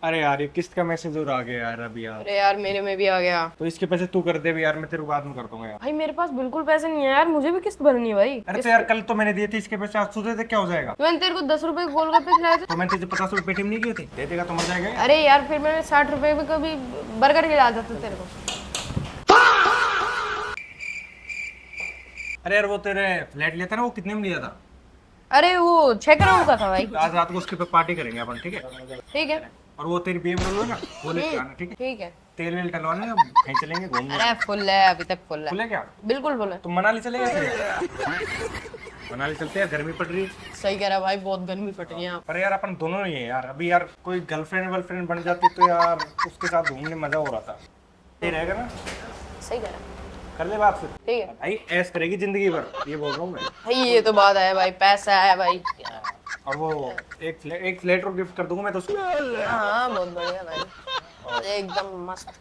अरे यार ये किस्त का मैसेज और आ गया यार अभी यार। अरे यार मेरे में भी आ गया। तो इसके पैसे तू कर दे भी यार, मैं तेरे को बाद में कर दूंगा यार। भाई मेरे पास बिल्कुल पैसे नहीं है यार, मुझे भी किस्त भरनी है भाई। अरे तो यार कल तो मैंने दिए थे इसके पैसे, आज तू दे दे, क्या हो जाएगा? मैंने तेरे को 10 रुपए के गोलगप्पे खिलाए थे। तो मैंने तुझे 50 रुपए पेटीएम नहीं किए थे, दे देगा तो मर जाएगा यार। अरे यार फिर मैंने 60 रुपए में कभी बर्गर खिला देता तेरे को। अरे यार वो तेरे फ्लैट लिया था ना, वो कितने में लिया था? अरे वो 6 करोड़ का था भाई। आज रात को उसके पे पार्टी करेंगे अपन, ठीक है? ठीक है और वो तेरी BMW है ना, वो लेके आना, ठीक है? ठीक है। तेल वेल डलवाना है, कहीं चलेंगे घूमने। अरे फुल है, अभी तक फुल खुले है। क्या? बिल्कुल फुल है। तो मनाली चलेगा फिर? मनाली चलते हैं, गर्मी पड़ रही है। सही कह रहा भाई, बहुत गर्मी पड़ रही है यहाँ। पर यार अपन दोनों ही है यार, अभी यार कोई गर्लफ्रेंड वर्लफ्रेंड बन जाती तो यार उसके साथ घूमने मजा हो रहा था। ये रहेगा ना? सही कह रहा। कर ले बात फिर। ठीक है भाई ऐश करेगी जिंदगी भर, ये बोल रहा हूँ मैं। भाई, ये तो बात है भाई, पैसा है भाई। और वो एक फ्लैट और गिफ्ट कर दूंगा मैं तो उसको। हाँ बहुत बढ़िया भाई, एकदम मस्त।